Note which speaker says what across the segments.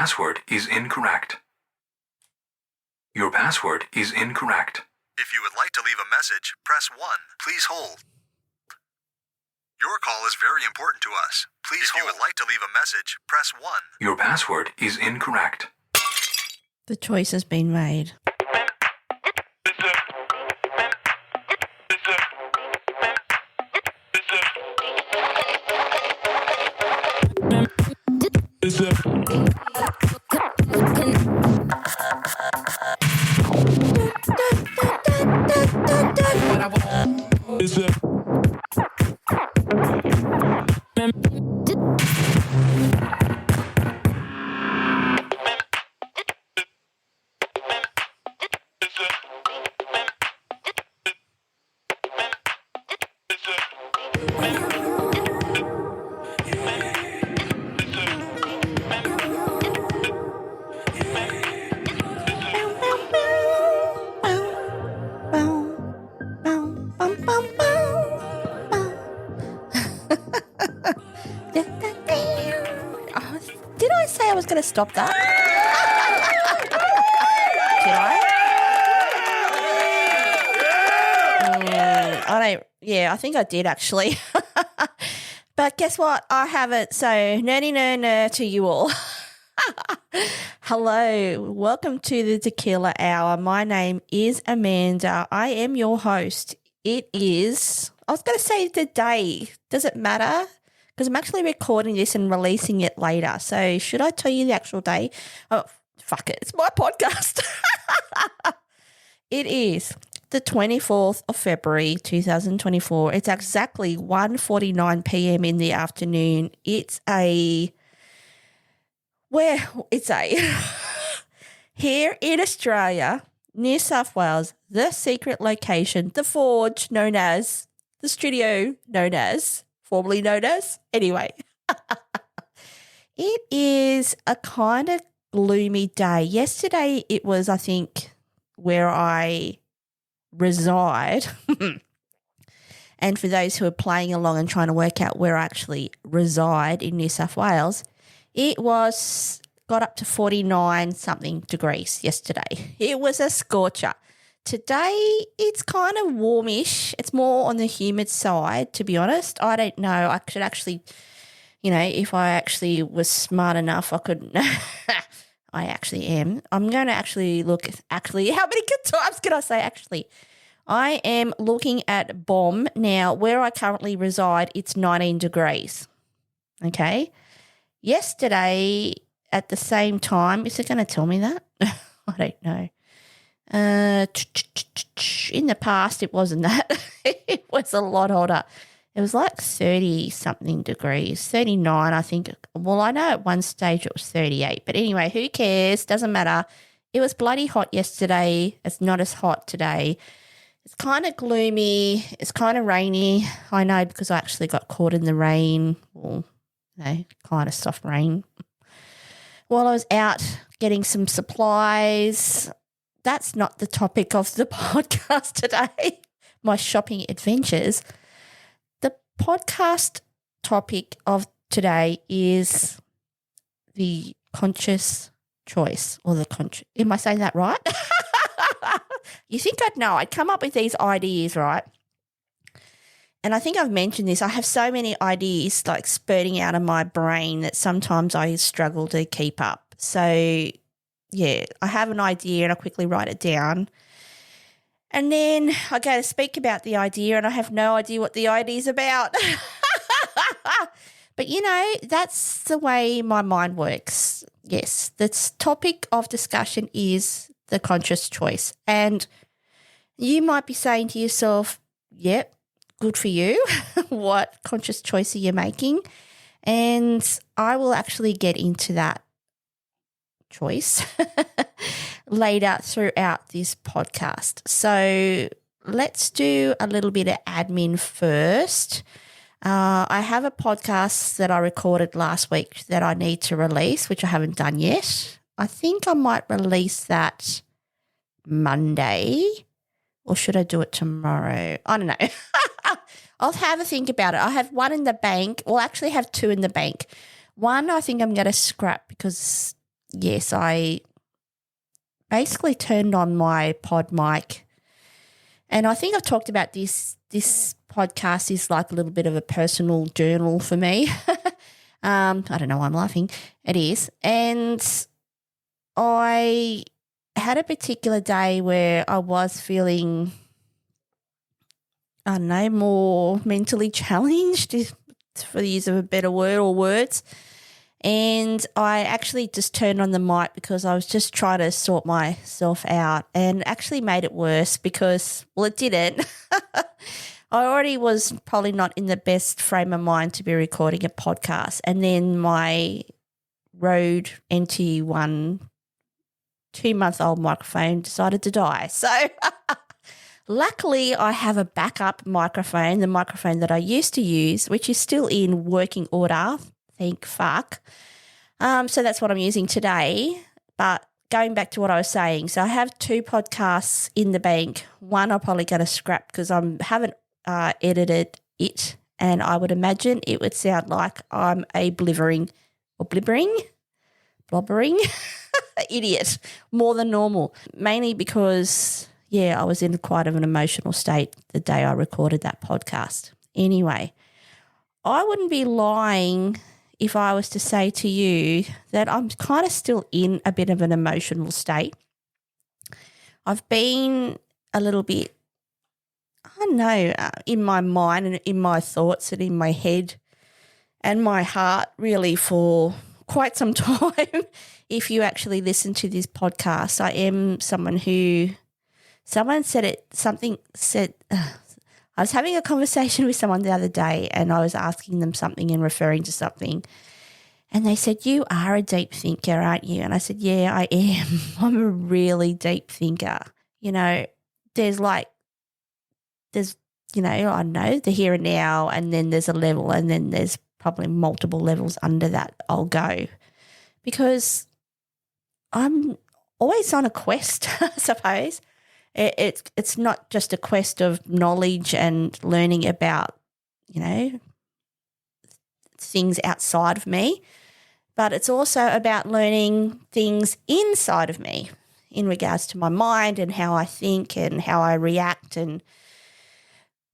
Speaker 1: password is incorrect. Your password is incorrect.
Speaker 2: If you would like to leave a message, press 1. Please hold. Your call is very important to us. Please hold. If you would like to leave a message, press 1.
Speaker 1: Your password is incorrect.
Speaker 3: The choice has been made. Did I say I was going to stop that? Did I? I think I did actually. But guess what? I haven't. So nerdy to you all. Hello. Welcome to the Tequila Hour. My name is Amanda. I am your host. It is, I was going to say the day. Does it matter? Because I'm actually recording this and releasing it later. So should I tell you the actual day? Oh, fuck it. It's my podcast. It is the 24th of February, 2024. It's exactly 1:49 p.m. in the afternoon. It's here in Australia, New South Wales, the secret location, the forge known as, the studio known as, formerly known as, anyway. It is a kind of gloomy day. Yesterday it was, I think, where I reside. And for those who are playing along and trying to work out where I actually reside in New South Wales, it got up to 49-something degrees yesterday. It was a scorcher. Today, it's kind of warmish. It's more on the humid side, to be honest. I don't know. I could actually, if I actually was smart enough, I could. I actually am. I'm going to actually look. Actually, how many times can I say actually? I am looking at BOM now. Where I currently reside, it's 19 degrees. Okay. Yesterday, at the same time, is it going to tell me that? I don't know. In the past, it wasn't that. It was a lot hotter. It was like 30-something degrees, 39, I think. Well, I know at one stage it was 38. But anyway, who cares? Doesn't matter. It was bloody hot yesterday. It's not as hot today. It's kind of gloomy. It's kind of rainy. I know because I actually got caught in the rain. Well, kind of soft rain. While I was out getting some supplies. That's not the topic of the podcast today, my shopping adventures. The podcast topic of today is the conscious choice am I saying that right? You think I'd know. I'd come up with these ideas, right? And I think I've mentioned this. I have so many ideas like spurting out of my brain that sometimes I struggle to keep up. So yeah, I have an idea and I quickly write it down. And then I go to speak about the idea and I have no idea what the idea is about. But, that's the way my mind works. Yes, the topic of discussion is the conscious choice. And you might be saying to yourself, yep, good for you. What conscious choice are you making? And I will actually get into that choice later throughout this podcast. So let's do a little bit of admin first. I have a podcast that I recorded last week that I need to release, which I haven't done yet. I think I might release that Monday, or should I do it tomorrow? I don't know. I'll have a think about it. I have one in the bank. Well, I actually have two in the bank. One I think I'm going to scrap because yes, I basically turned on my pod mic. And I think I've talked about this. This podcast is like a little bit of a personal journal for me. I don't know why I'm laughing. It is. And I had a particular day where I was feeling, I don't know, more mentally challenged, for the use of a better word or words. And I actually just turned on the mic because I was just trying to sort myself out, and actually made it worse because, well, it didn't. I already was probably not in the best frame of mind to be recording a podcast. And then my Rode NT1 2-month-old microphone decided to die. So luckily I have a backup microphone, the microphone that I used to use, which is still in working order. Thank fuck. So that's what I'm using today. But going back to what I was saying, so I have 2 podcasts in the bank. One I'm probably going to scrap because I haven't edited it, and I would imagine it would sound like I'm a blibbering idiot more than normal, mainly because, I was in quite of an emotional state the day I recorded that podcast. Anyway, I wouldn't be lying if I was to say to you that I'm kind of still in a bit of an emotional state. I've been a little bit, I don't know, in my mind and in my thoughts and in my head and my heart really for quite some time. If you actually listen to this podcast, I am someone who, I was having a conversation with someone the other day, and I was asking them something and referring to something, and they said, "You are a deep thinker, aren't you?" And I said, "Yeah, I am. I'm a really deep thinker. You know, there's I don't know, the here and now, and then there's a level, and then there's probably multiple levels under that I'll go, because I'm always on a quest, I suppose. It's not just a quest of knowledge and learning about, things outside of me, but it's also about learning things inside of me in regards to my mind and how I think and how I react, and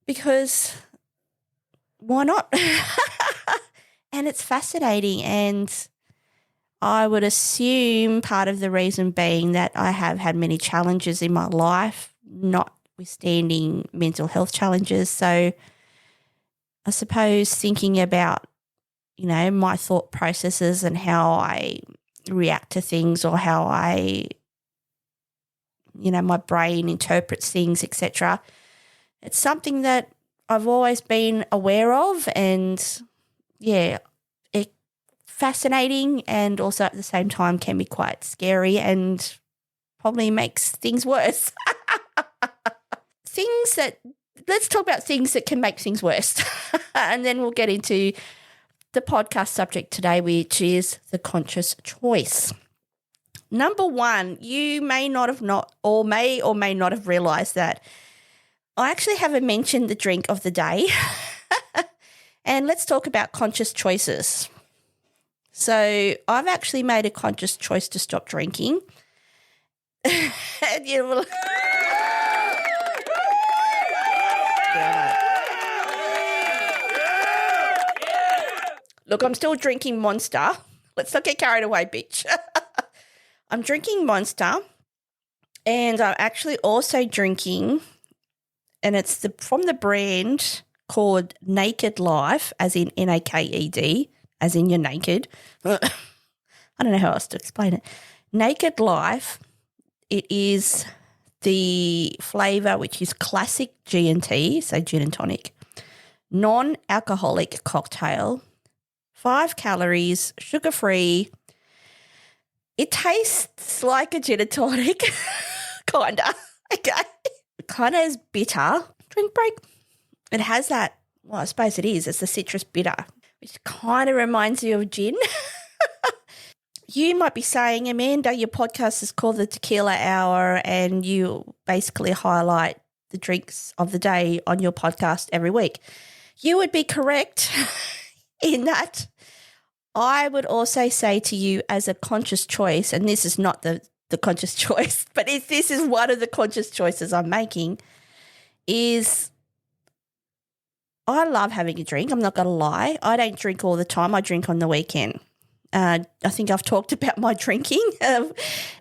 Speaker 3: because why not? And it's fascinating, and I would assume part of the reason being that I have had many challenges in my life, notwithstanding mental health challenges. So I suppose thinking about, my thought processes and how I react to things, or how my brain interprets things, etc. It's something that I've always been aware of, and fascinating, and also at the same time can be quite scary and probably makes things worse. Let's talk about things that can make things worse. And then we'll get into the podcast subject today, which is the conscious choice. Number 1, you may not have or may not have realised that I actually haven't mentioned the drink of the day. And let's talk about conscious choices. So I've actually made a conscious choice to stop drinking. And you will... Look, I'm still drinking Monster. Let's not get carried away, bitch. I'm drinking Monster, and I'm actually also drinking, and it's from the brand called Naked Life, as in NAKED, as in you're naked. I don't know how else to explain it. Naked Life, it is the flavour which is classic G&T, so gin and tonic, non-alcoholic cocktail, 5 calories, sugar-free. It tastes like a gin and tonic, kind of, okay. It kind of is bitter. Drink break. It has that, well, I suppose it is. It's the citrus bitter, which kind of reminds you of gin. You might be saying, Amanda, your podcast is called The Tequila Hour, and you basically highlight the drinks of the day on your podcast every week. You would be correct in that I would also say to you as a conscious choice, and this is not the conscious choice, but this is one of the conscious choices I'm making, is I love having a drink. I'm not going to lie. I don't drink all the time. I drink on the weekend. I think I've talked about my drinking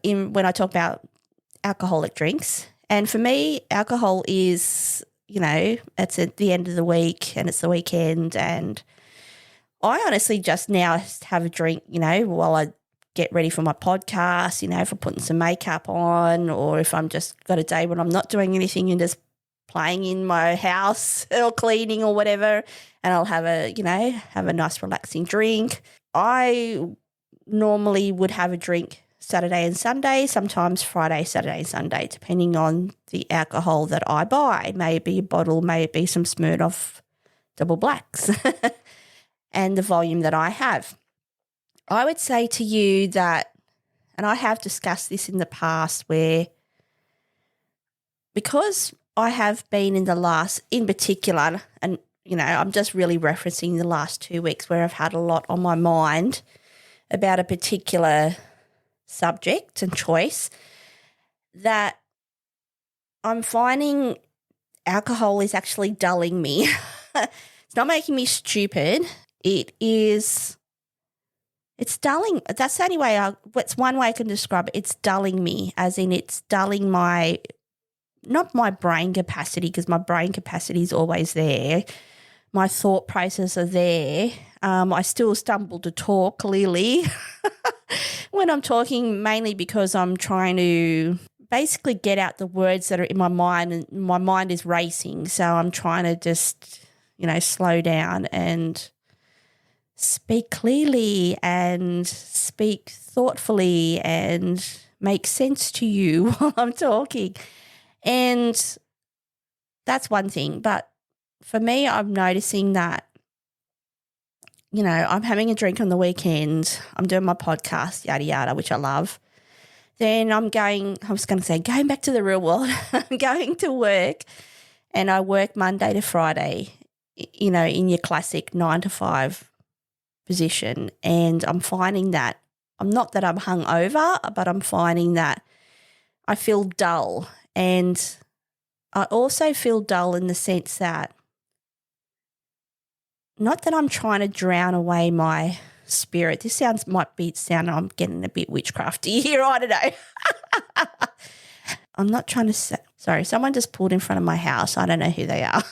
Speaker 3: when I talk about alcoholic drinks. And for me, alcohol is, it's at the end of the week and it's the weekend. And I honestly just now have a drink, while I get ready for my podcast, if I'm putting some makeup on, or if I'm just got a day when I'm not doing anything and just playing in my house or cleaning or whatever, and I'll have a nice relaxing drink. I normally would have a drink Saturday and Sunday, sometimes Friday, Saturday, Sunday, depending on the alcohol that I buy. Maybe a bottle, maybe some Smirnoff double blacks and the volume that I have. I would say to you that, and I have discussed this in the past, where because I have been in particular, and, I'm just really referencing the last 2 weeks where I've had a lot on my mind about a particular subject and choice, that I'm finding alcohol is actually dulling me. It's not making me stupid. It's dulling. That's the only way it's one way I can describe it. It's dulling me, as in it's dulling not my brain capacity, because my brain capacity is always there. My thought processes are there. I still stumble to talk, clearly, when I'm talking, mainly because I'm trying to basically get out the words that are in my mind, and my mind is racing. So I'm trying to just, slow down and speak clearly and speak thoughtfully and make sense to you while I'm talking. And that's one thing. But for me, I'm noticing that, I'm having a drink on the weekend, I'm doing my podcast, yada, yada, which I love. Then going back to the real world, I'm going to work, and I work Monday to Friday, in your classic 9 to 5 position. And I'm finding that, not that I'm hungover, but I'm finding that I feel dull. And I also feel dull in the sense that, not that I'm trying to drown away my spirit. This might be sounding I'm getting a bit witchcrafty here. I don't know. I'm not trying to say. Sorry, someone just pulled in front of my house. I don't know who they are.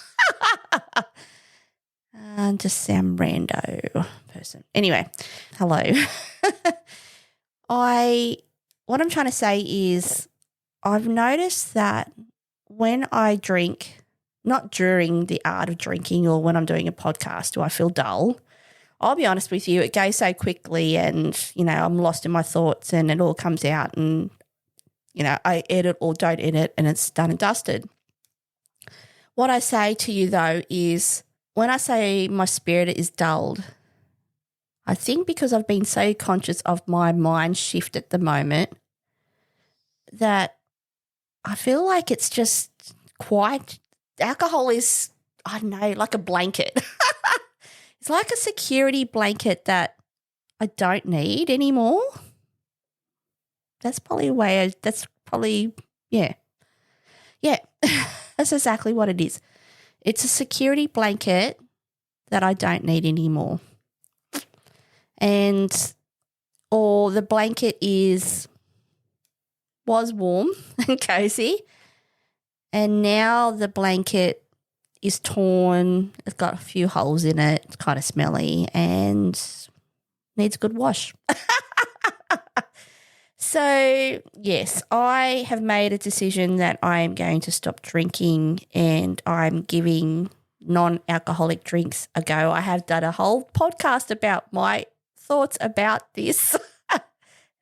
Speaker 3: Just some rando person. Anyway, hello. What I'm trying to say is, I've noticed that when I drink, not during the art of drinking or when I'm doing a podcast, do I feel dull. I'll be honest with you, it goes so quickly, and, I'm lost in my thoughts, and it all comes out, and, I edit or don't edit, and it's done and dusted. What I say to you, though, is when I say my spirit is dulled, I think because I've been so conscious of my mind shift at the moment, that I feel like it's just alcohol is, I don't know, like a blanket. It's like a security blanket that I don't need anymore. That's probably yeah. Yeah, that's exactly what it is. It's a security blanket that I don't need anymore. Or the blanket was warm and cozy, and now the blanket is torn. It's got a few holes in it. It's kind of smelly and needs a good wash. So, yes, I have made a decision that I am going to stop drinking, and I'm giving non-alcoholic drinks a go. I have done a whole podcast about my thoughts about this,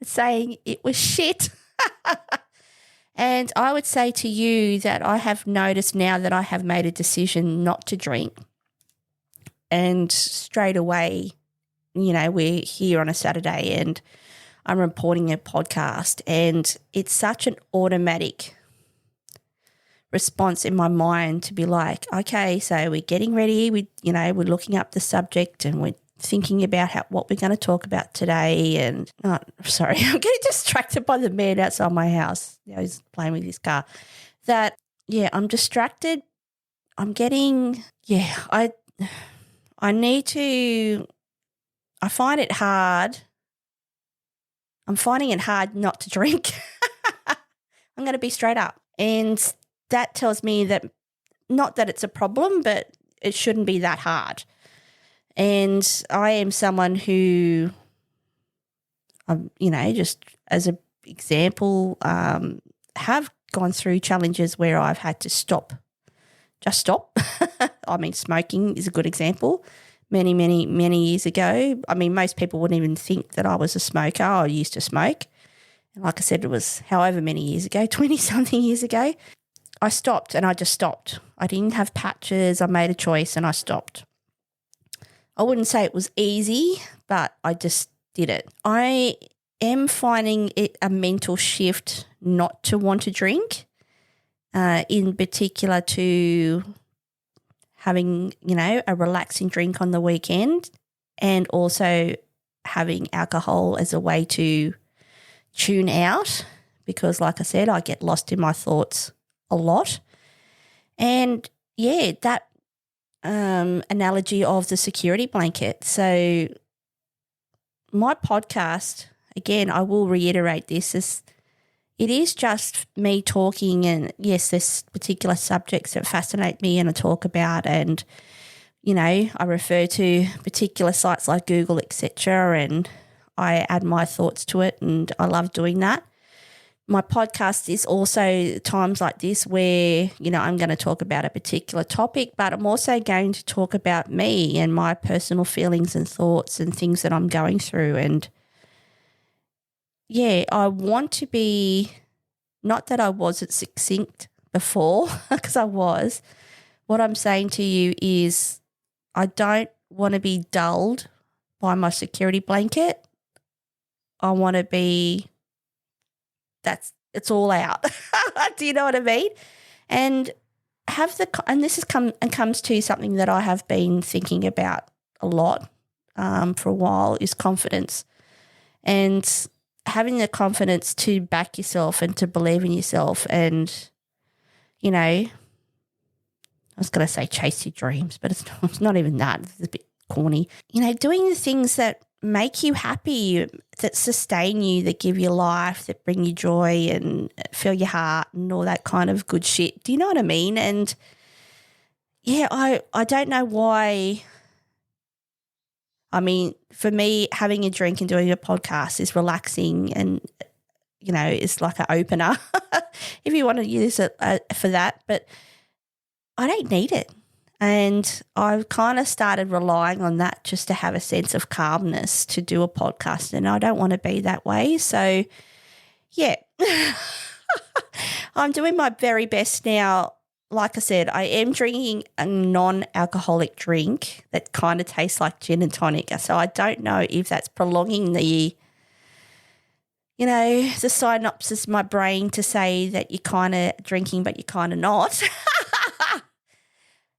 Speaker 3: saying it was shit. And I would say to you that I have noticed now that I have made a decision not to drink, and straight away, we're here on a Saturday and I'm reporting a podcast, and it's such an automatic response in my mind to be like, okay, so we're getting ready, we're looking up the subject and we're thinking about what we're going to talk about today. And sorry, I'm getting distracted by the man outside my house. He's playing with his car. I'm distracted. I'm getting, I need to, I find it hard. I'm finding it hard not to drink. I'm going to be straight up. And that tells me that, not that it's a problem, but it shouldn't be that hard. And I am someone who, just as an example, have gone through challenges where I've had to stop. I mean, smoking is a good example. Many, many, many years ago, I mean, most people wouldn't even think that I was a smoker. I used to smoke. And like I said, it was however many years ago, 20-something years ago. I stopped and I just stopped. I didn't have patches. I made a choice and I stopped. I wouldn't say it was easy, but I just did it. I am finding it a mental shift not to want to drink, in particular to having, a relaxing drink on the weekend, and also having alcohol as a way to tune out, because like I said, I get lost in my thoughts a lot. And that analogy of the security blanket. So my podcast, again, I will reiterate this, it is just me talking, and yes, there's particular subjects that fascinate me and I talk about, and, I refer to particular sites like Google, etc., and I add my thoughts to it, and I love doing that. My podcast is also times like this where, I'm going to talk about a particular topic, but I'm also going to talk about me and my personal feelings and thoughts and things that I'm going through. And I want to be, not that I wasn't succinct before, because I was. What I'm saying to you is I don't want to be dulled by my security blanket. I want to be, it's all out. Do you know what I mean? And comes to something that I have been thinking about a lot for a while, is confidence. And having the confidence to back yourself and to believe in yourself, and, I was going to say chase your dreams, but it's not even that. It's a bit corny. Doing the things that make you happy, that sustain you, that give you life, that bring you joy and fill your heart and all that kind of good shit. Do you know what I mean? And, I don't know why. I mean, for me, having a drink and doing a podcast is relaxing, and, it's like an opener if you want to use it for that. But I don't need it. And I've kind of started relying on that just to have a sense of calmness to do a podcast, and I don't want to be that way. So, I'm doing my very best now. Like I said, I am drinking a non-alcoholic drink that kind of tastes like gin and tonic. So I don't know if that's prolonging the synopsis in my brain to say that you're kind of drinking but you're kind of not.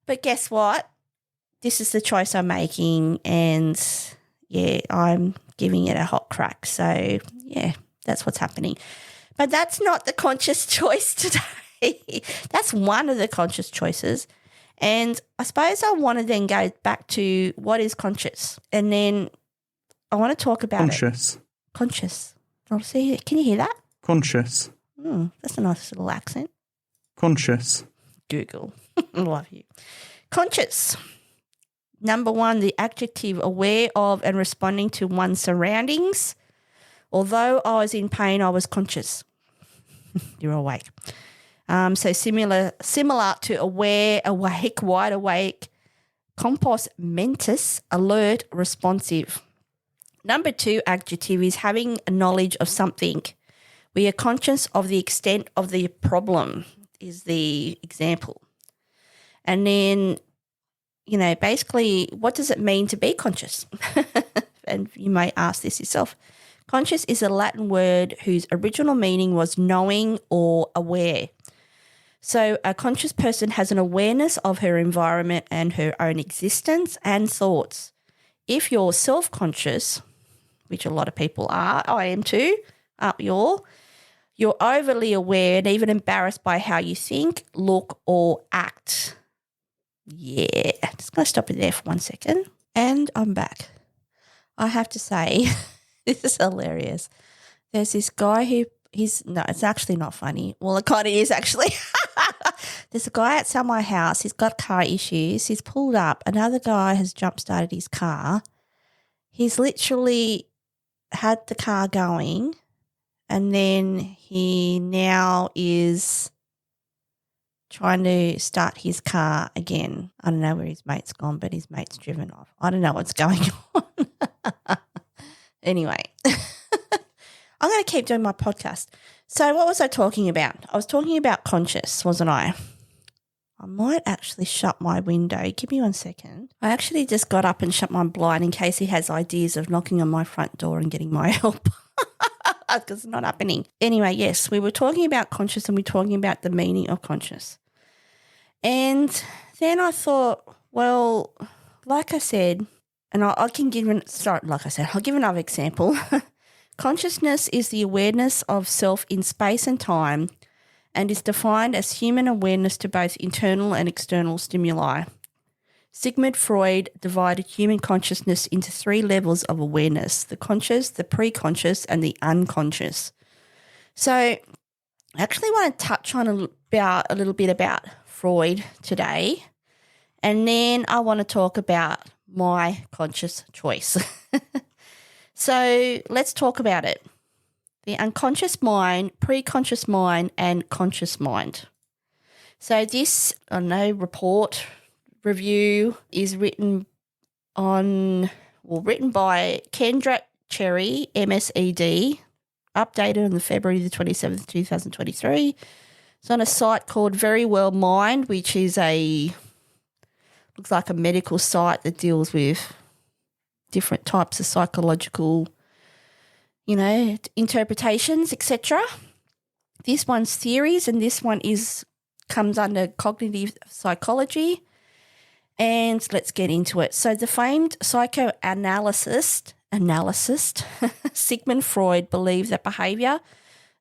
Speaker 3: But guess what? This is the choice I'm making, and, I'm giving it a hot crack. So, that's what's happening. But that's not the conscious choice today. That's one of the conscious choices. And I suppose I want to then go back to what is conscious, and then I want to talk about
Speaker 4: conscious.
Speaker 3: Conscious. Oh, see, can you hear that?
Speaker 4: Conscious.
Speaker 3: That's a nice little accent.
Speaker 4: Conscious.
Speaker 3: Google. I love you. Conscious. Number one, the adjective, aware of and responding to one's surroundings. Although I was in pain, I was conscious. You're awake. So similar to aware, awake, wide awake, compos mentis, alert, responsive. Number two adjective is having a knowledge of something. We are conscious of the extent of the problem is the example. And then, basically, what does it mean to be conscious? And you may ask this yourself. Conscious is a Latin word whose original meaning was knowing or aware. So a conscious person has an awareness of her environment and her own existence and thoughts. if you're self-conscious, which a lot of people are, I am too, aren't we all? You're overly aware and even embarrassed by how you think, look, or act. Yeah, just going to stop it there for 1 second. And I'm back. I have to say, this is hilarious. There's this guy who no, it's actually not funny. Well, it kind of is actually. There's a guy outside my house. He's got car issues. He's pulled up. Another guy has jump-started his car. He's literally had the car going, and then he now is trying to start his car again. I don't know where his mate's gone, but his mate's driven off. I don't know what's going on. Anyway, I'm going to keep doing my podcast. So what was I talking about? I was talking about conscious, wasn't I? I might actually shut my window. Give me 1 second. I actually just got up and shut my blind in case he has ideas of knocking on my front door and getting my help. Because it's not happening. Anyway, yes, we were talking about conscious and we were talking about the meaning of conscious. And then I thought, well, like I said, and I'll give another example. Consciousness is the awareness of self in space and time and is defined as human awareness to both internal and external stimuli. Sigmund Freud divided human consciousness into 3 levels of awareness: the conscious, the preconscious, and the unconscious. So I actually want to touch on a little bit about Freud today, and then I want to talk about my conscious choice. So let's talk about it. The unconscious mind, preconscious mind, and conscious mind. So this, review is written by Kendra Cherry, MSED, updated on February the 27th, 2023. It's on a site called Very Well Mind, which is looks like a medical site that deals with different types of psychological, interpretations, etc. This one's theories, and this one comes under cognitive psychology. And let's get into it. So the famed psychoanalyst Sigmund Freud believed that behaviour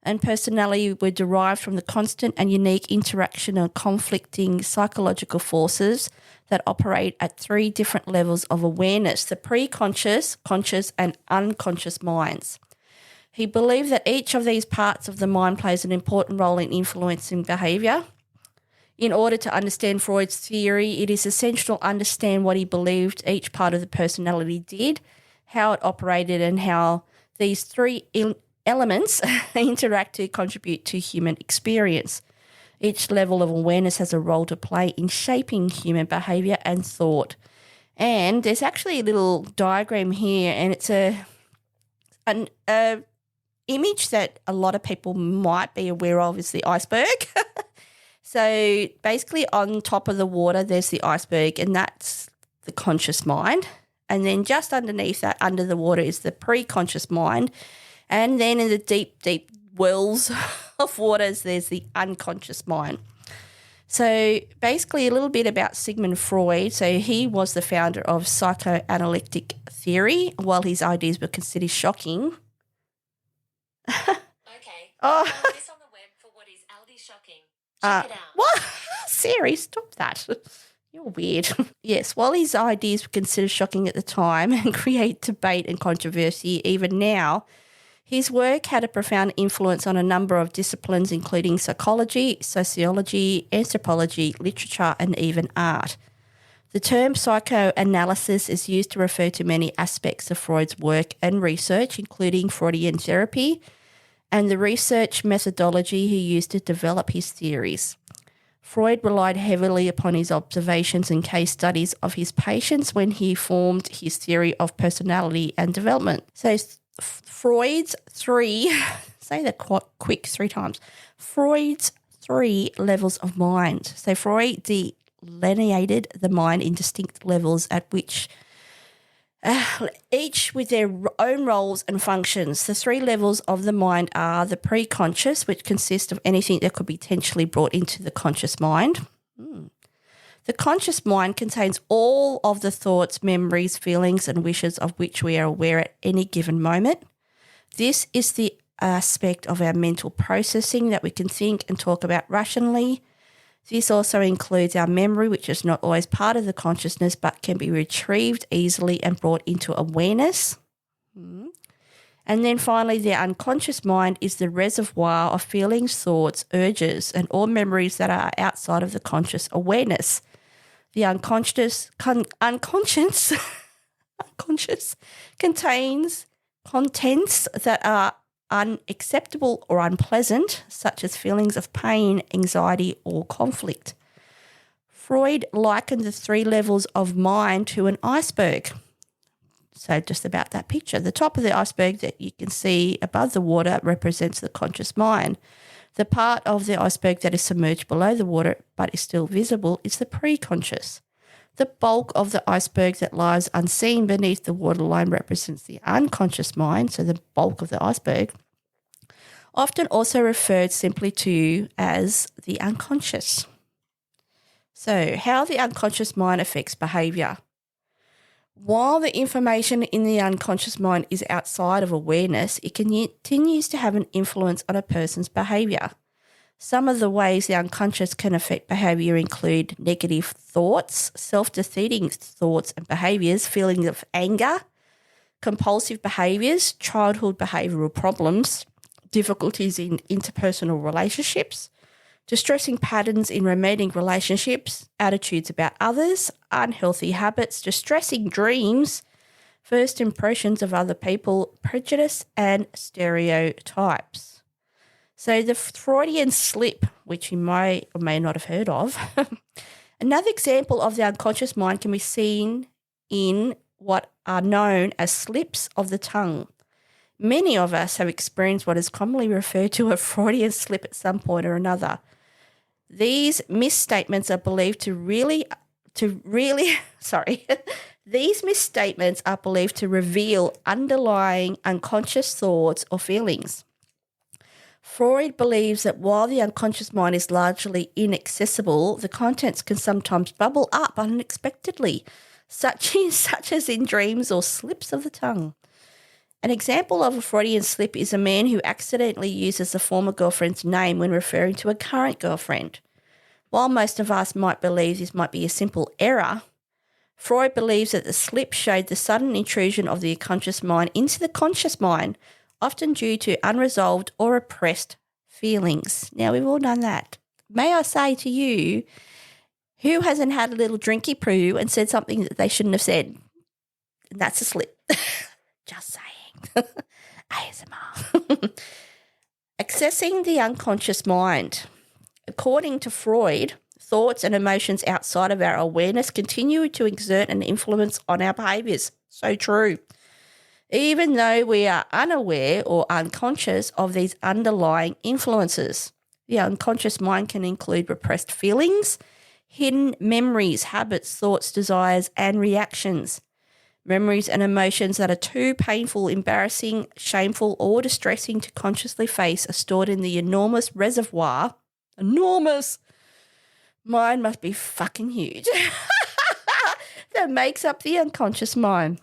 Speaker 3: and personality were derived from the constant and unique interaction of conflicting psychological forces that operate at 3 different levels of awareness: the preconscious, conscious, and unconscious minds. He believed that each of these parts of the mind plays an important role in influencing behaviour. In order to understand Freud's theory, it is essential to understand what he believed each part of the personality did, how it operated, and how these 3 elements interact to contribute to human experience. Each level of awareness has a role to play in shaping human behaviour and thought. And there's actually a little diagram here, and it's an image that a lot of people might be aware of is the iceberg. So basically on top of the water there's the iceberg, and that's the conscious mind. And then just underneath that, under the water, is the preconscious mind. And then in the deep, deep wells of waters, there's the unconscious mind. So basically a little bit about Sigmund Freud. So he was the founder of psychoanalytic theory. While his ideas were considered shocking.
Speaker 5: Okay.
Speaker 3: Oh.
Speaker 5: Found this on the web for what is Aldi shocking. Check it out.
Speaker 3: What? Siri, stop that. You're weird. Yes, while his ideas were considered shocking at the time and create debate and controversy even now, his work had a profound influence on a number of disciplines, including psychology, sociology, anthropology, literature, and even art. The term psychoanalysis is used to refer to many aspects of Freud's work and research, including Freudian therapy and the research methodology he used to develop his theories. Freud relied heavily upon his observations and case studies of his patients when he formed his theory of personality and development. So Freud's 3, say that quick 3 times, Freud's 3 levels of mind. So Freud delineated the mind in distinct levels at which each with their own roles and functions. The 3 levels of the mind are the preconscious, which consists of anything that could be potentially brought into the conscious mind. The conscious mind contains all of the thoughts, memories, feelings, and wishes of which we are aware at any given moment. This is the aspect of our mental processing that we can think and talk about rationally. This also includes our memory, which is not always part of the consciousness but can be retrieved easily and brought into awareness. And then finally, the unconscious mind is the reservoir of feelings, thoughts, urges, and all memories that are outside of the conscious awareness. The unconscious contains contents that are unacceptable or unpleasant, such as feelings of pain, anxiety, or conflict. Freud likened the 3 levels of mind to an iceberg. So just about that picture. The top of the iceberg that you can see above the water represents the conscious mind. The part of the iceberg that is submerged below the water but is still visible is the preconscious. The bulk of the iceberg that lies unseen beneath the waterline represents the unconscious mind, so the bulk of the iceberg, often also referred simply to as the unconscious. So how the unconscious mind affects behaviour. While the information in the unconscious mind is outside of awareness, it continues to have an influence on a person's behaviour. Some of the ways the unconscious can affect behaviour include negative thoughts, self-defeating thoughts and behaviours, feelings of anger, compulsive behaviours, childhood behavioural problems, difficulties in interpersonal relationships, distressing patterns in romantic relationships, attitudes about others, unhealthy habits, distressing dreams, first impressions of other people, prejudice, and stereotypes. So the Freudian slip, which you may or may not have heard of, another example of the unconscious mind can be seen in what are known as slips of the tongue. Many of us have experienced what is commonly referred to a Freudian slip at some point or another. These misstatements are believed to These misstatements are believed to reveal underlying unconscious thoughts or feelings. Freud believes that while the unconscious mind is largely inaccessible, the contents can sometimes bubble up unexpectedly, such as in dreams or slips of the tongue. An example of a Freudian slip is a man who accidentally uses a former girlfriend's name when referring to a current girlfriend. While most of us might believe this might be a simple error, Freud believes that the slip showed the sudden intrusion of the unconscious mind into the conscious mind, often due to unresolved or repressed feelings. Now, we've all done that. May I say to you, who hasn't had a little drinky poo and said something that they shouldn't have said? And that's a slip. Just saying. ASMR. Accessing the unconscious mind. According to Freud, thoughts and emotions outside of our awareness continue to exert an influence on our behaviours. So true. Even though we are unaware or unconscious of these underlying influences. The unconscious mind can include repressed feelings, hidden memories, habits, thoughts, desires, and reactions. Memories and emotions that are too painful, embarrassing, shameful, or distressing to consciously face are stored in the enormous reservoir. Enormous! Mine must be fucking huge. That makes up the unconscious mind.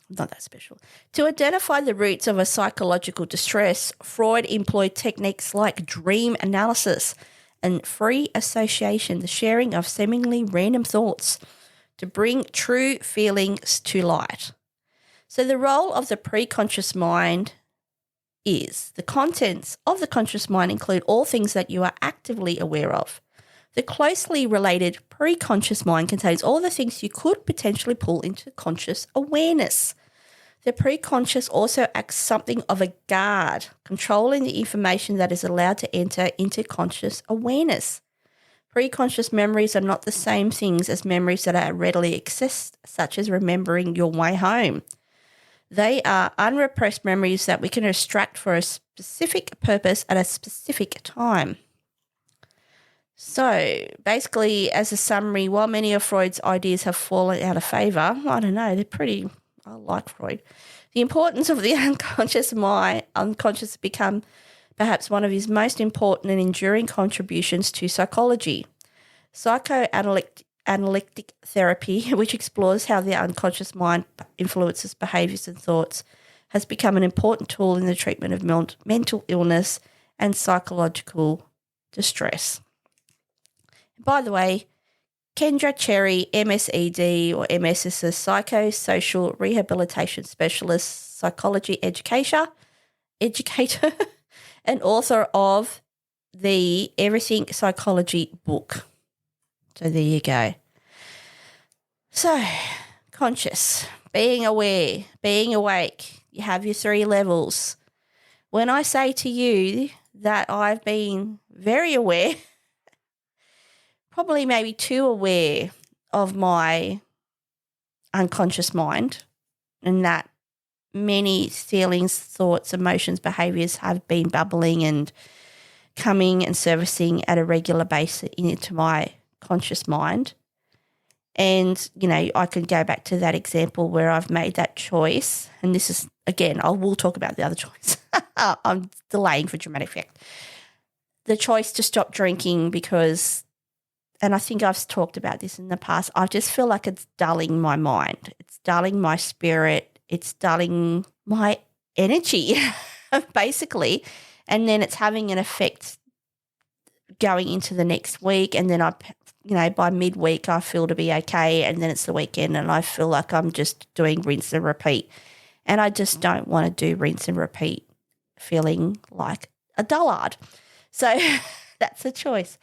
Speaker 3: Not that special. To identify the roots of a psychological distress, Freud employed techniques like dream analysis and free association, the sharing of seemingly random thoughts, to bring true feelings to light. So the role of the preconscious mind is the contents of the conscious mind include all things that you are actively aware of. The closely related preconscious mind contains all the things you could potentially pull into conscious awareness. The preconscious also acts something of a guard, controlling the information that is allowed to enter into conscious awareness. Preconscious memories are not the same things as memories that are readily accessed, such as remembering your way home. They are unrepressed memories that we can extract for a specific purpose at a specific time. So basically, as a summary, while many of Freud's ideas have fallen out of favour, I don't know, I like Freud. The importance of the unconscious has become perhaps one of his most important and enduring contributions to psychology. Psychoanalytic analytic therapy, which explores how the unconscious mind influences behaviours and thoughts, has become an important tool in the treatment of mental illness and psychological distress. By the way, Kendra Cherry, MSED or MS, is a psychosocial rehabilitation specialist, psychology educator, and author of the Everything Psychology book. So there you go. So, conscious, being aware, being awake. You have your 3 levels. When I say to you that I've been very aware, probably maybe too aware of my unconscious mind, and that many feelings, thoughts, emotions, behaviours have been bubbling and coming and surfacing at a regular basis into my conscious mind. And, you know, I can go back to that example where I've made that choice. And this is, again, I will talk about the other choice. I'm delaying for dramatic effect. The choice to stop drinking because, and I think I've talked about this in the past, I just feel like it's dulling my mind. It's dulling my spirit. It's dulling my energy, basically. And then it's having an effect going into the next week. And then by midweek I feel to be okay. And then it's the weekend and I feel like I'm just doing rinse and repeat. And I just don't want to do rinse and repeat feeling like a dullard. So that's a choice.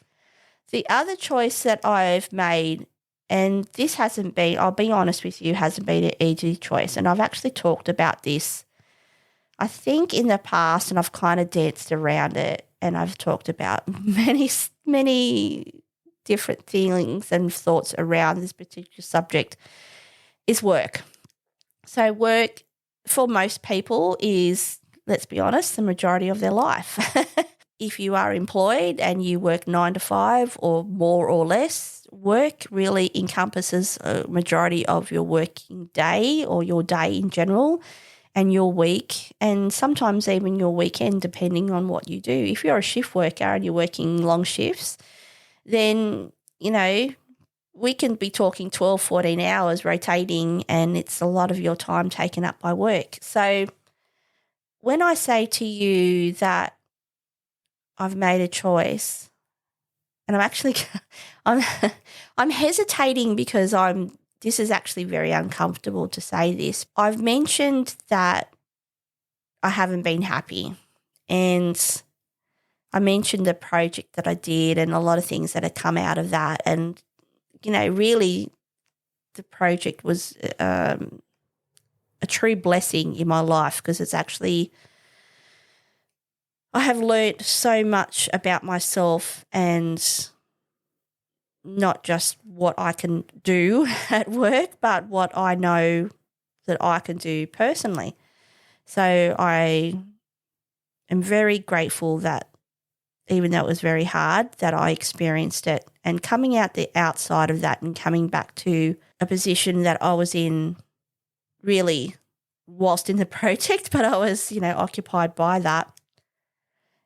Speaker 3: The other choice that I've made, and this hasn't been, I'll be honest with you, hasn't been an easy choice. And I've actually talked about this, I think, in the past, and I've kind of danced around it. And I've talked about many different feelings and thoughts around this particular subject, is work. So work for most people is, let's be honest, the majority of their life. If you are employed and you work 9 to 5 or more or less, work really encompasses a majority of your working day or your day in general and your week, and sometimes even your weekend, depending on what you do. If you're a shift worker and you're working long shifts, then, you know, we can be talking 12, 14 hours rotating, and it's a lot of your time taken up by work. So when I say to you that I've made a choice, and I'm actually I'm hesitating because this is actually very uncomfortable to say this. I've mentioned that I haven't been happy, and I mentioned the project that I did and a lot of things that had come out of that. And, you know, really the project was a true blessing in my life because it's actually, I have learnt so much about myself, and not just what I can do at work, but what I know that I can do personally. So I am very grateful that, even though it was very hard, that I experienced it. And coming out the outside of that and coming back to a position that I was in really whilst in the project, but I was, you know, occupied by that.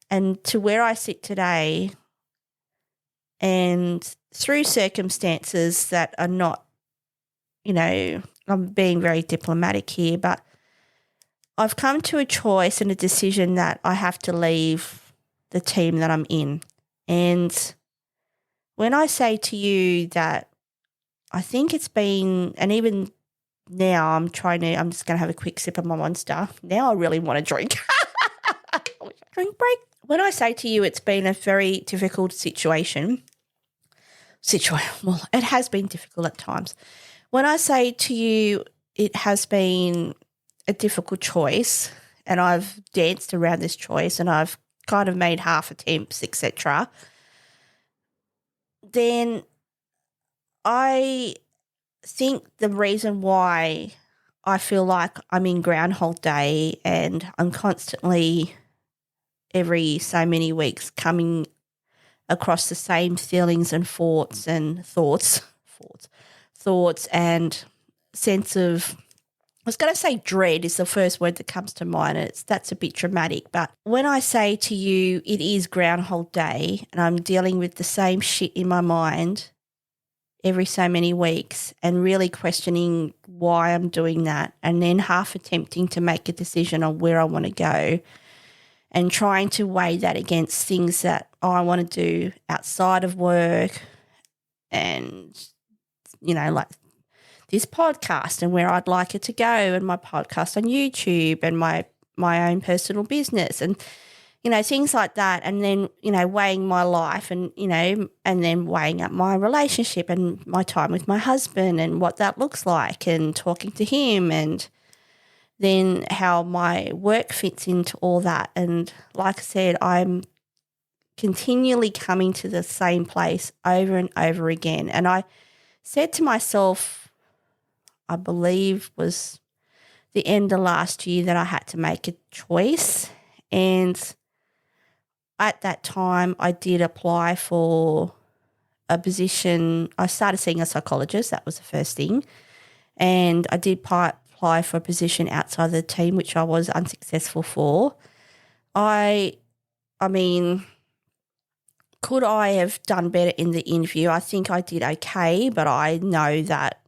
Speaker 3: And to where I sit today, and through circumstances that are not, you know, I'm being very diplomatic here, but I've come to a choice and a decision that I have to leave the team that I'm in. And when I say to you that I think it's been, and even now I'm just going to have a quick sip of my Monster. Now I really want to drink. Drink break. When I say to you it's been a very difficult situation, well, it has been difficult at times. When I say to you it has been a difficult choice, and I've danced around this choice and I've kind of made half attempts, etc., then I think the reason why I feel like I'm in Groundhog Day and I'm constantly every so many weeks coming across the same feelings and thoughts and sense of, I was going to say dread is the first word that comes to mind. That's a bit dramatic. But when I say to you it is Groundhog Day and I'm dealing with the same shit in my mind every so many weeks and really questioning why I'm doing that, and then half attempting to make a decision on where I want to go and trying to weigh that against things that I want to do outside of work and, like this podcast and where I'd like it to go, and my podcast on YouTube and my own personal business and, things like that. And then, weighing my life and, and then weighing up my relationship and my time with my husband and what that looks like and talking to him, and then how my work fits into all that. And like I said, I'm continually coming to the same place over and over again. And I said to myself, I believe was the end of last year, that I had to make a choice. And at that time, I did apply for a position. I started seeing a psychologist. That was the first thing. And I did apply for a position outside the team, which I was unsuccessful for. I mean, could I have done better in the interview? I think I did okay, but I know that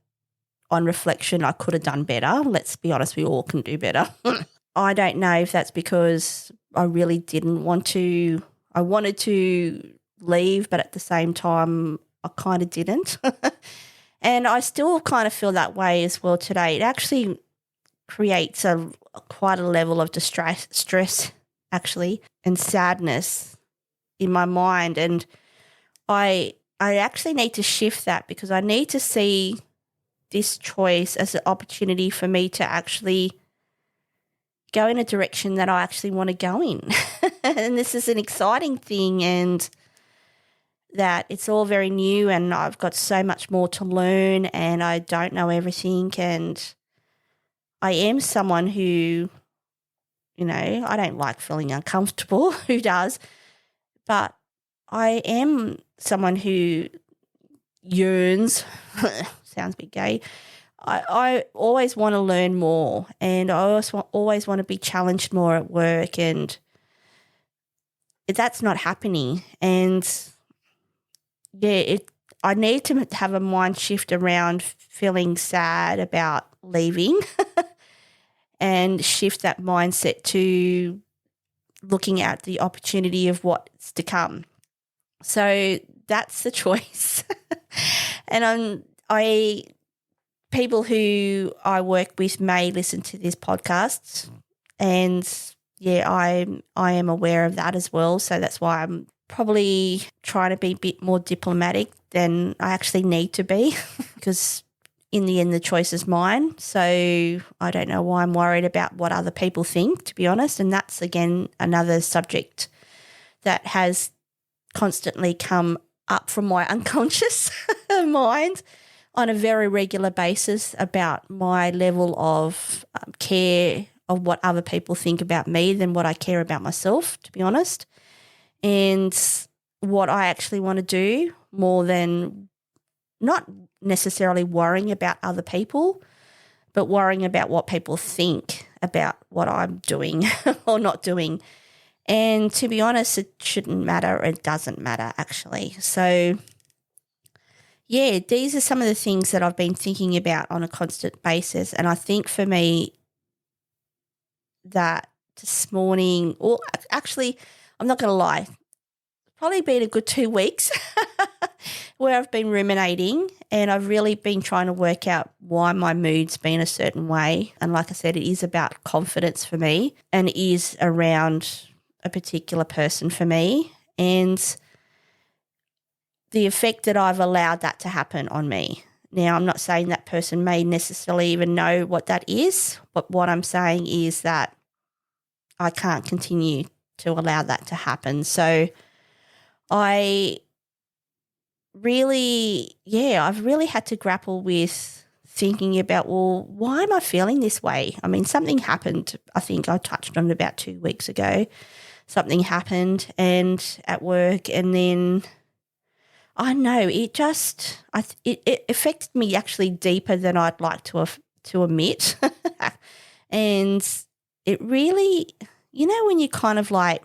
Speaker 3: on reflection, I could have done better. Let's be honest, we all can do better. I don't know if that's because I really didn't want to. I wanted to leave, but at the same time, I kind of didn't. And I still kind of feel that way as well today. It actually creates quite a level of stress actually, and sadness in my mind. And I actually need to shift that, because I need to see this choice as an opportunity for me to actually go in a direction that I actually want to go in. And this is an exciting thing, and that it's all very new, and I've got so much more to learn, and I don't know everything. And I am someone who, I don't like feeling uncomfortable. Who does? But I am someone who yearns, sounds a bit gay, I always want to learn more, and I always want to be challenged more at work, and that's not happening. And yeah, I need to have a mind shift around feeling sad about leaving and shift that mindset to looking at the opportunity of what's to come. So that's the choice. And people who I work with may listen to this podcast, and yeah, I am aware of that as well. So that's why I'm probably trying to be a bit more diplomatic than I actually need to be, because in the end the choice is mine. So I don't know why I'm worried about what other people think, to be honest. And that's, again, another subject that has constantly come up from my unconscious mind on a very regular basis, about my level of care of what other people think about me than what I care about myself, to be honest, and what I actually want to do, more than not necessarily worrying about other people, but worrying about what people think about what I'm doing or not doing. And to be honest, it shouldn't matter. It doesn't matter, actually. So yeah, these are some of the things that I've been thinking about on a constant basis. And I think for me that this morning, or actually, I'm not going to lie, probably been a good 2 weeks where I've been ruminating, and I've really been trying to work out why my mood's been a certain way. And like I said, it is about confidence for me, and it is around a particular person for me, and the effect that I've allowed that to happen on me. Now, I'm not saying that person may necessarily even know what that is, but what I'm saying is that I can't continue to allow that to happen. So I've really had to grapple with thinking about, well, why am I feeling this way? I mean, something happened. I think I touched on it about 2 weeks ago. Something happened at work, and then I know it affected me actually deeper than I'd like to admit. And it really, when you kind of like,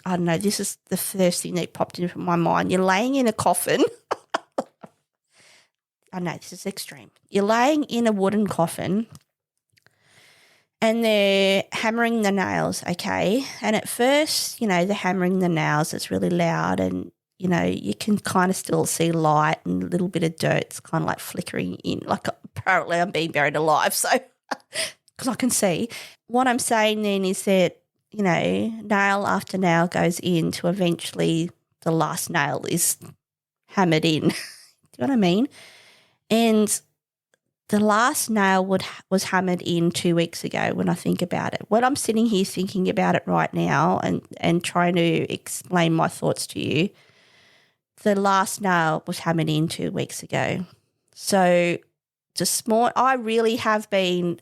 Speaker 3: I don't know, this is the first thing that popped into my mind. You're laying in a coffin I know this is extreme. You're laying in a wooden coffin and they're hammering the nails, okay? And at first, you know, they're hammering the nails. It's really loud and, you know, you can kind of still see light and a little bit of dirt's kind of like flickering in. Like apparently I'm being buried alive, so because I can see. What I'm saying then is that, you know, nail after nail goes in to eventually the last nail is hammered in. Do you know what I mean? And the last nail was hammered in 2 weeks ago when I think about it. When I'm sitting here thinking about it right now and trying to explain my thoughts to you, the last nail was hammered in 2 weeks ago. So I really have been,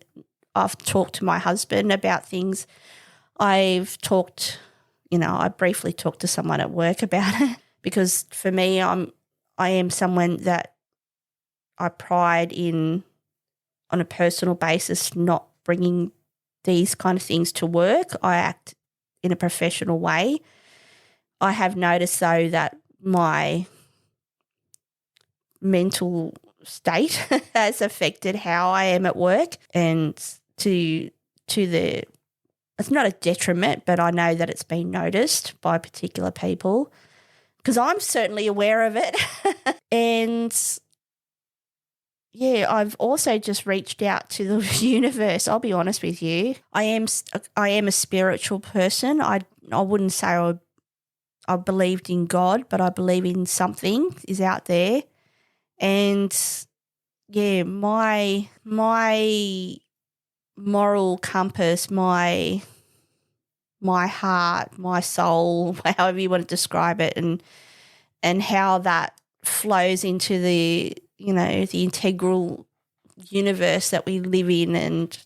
Speaker 3: I've talked to my husband about things. I've talked, you know, I briefly talked to someone at work about it because for me, I am someone that I pride in on a personal basis, not bringing these kind of things to work. I act in a professional way. I have noticed though that my mental state has affected how I am at work and it's not a detriment, but I know that it's been noticed by particular people because I'm certainly aware of it. And yeah, I've also just reached out to the universe. I'll be honest with you. I am a spiritual person. I wouldn't say I believed in God, but I believe in something is out there. And yeah, my moral compass, my heart, my soul, however you want to describe it, and how that flows into the, you know, the integral universe that we live in. And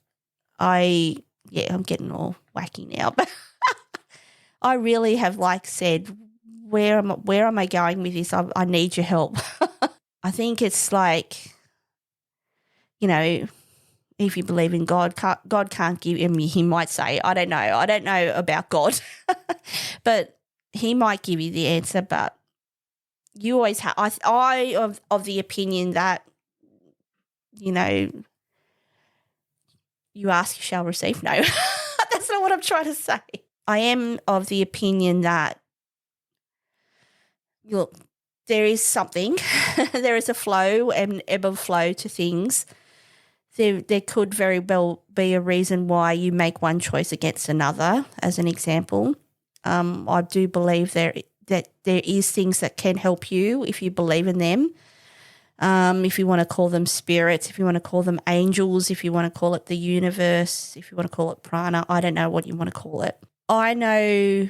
Speaker 3: I'm getting all wacky now, but I really have said, where am I going with this? I need your help. I think it's like, you know, if you believe in God, God can't give him, he might say, I don't know about God, but he might give you the answer. But you always have, I of the opinion that, you know, you ask, you shall receive. No, that's not what I'm trying to say. I am of the opinion that, look, there is something, there is a flow and ebb and flow to things. There could very well be a reason why you make one choice against another, as an example. I do believe that there is things that can help you if you believe in them. If you want to call them spirits, if you want to call them angels, if you want to call it the universe, if you want to call it prana, I don't know what you want to call it. I know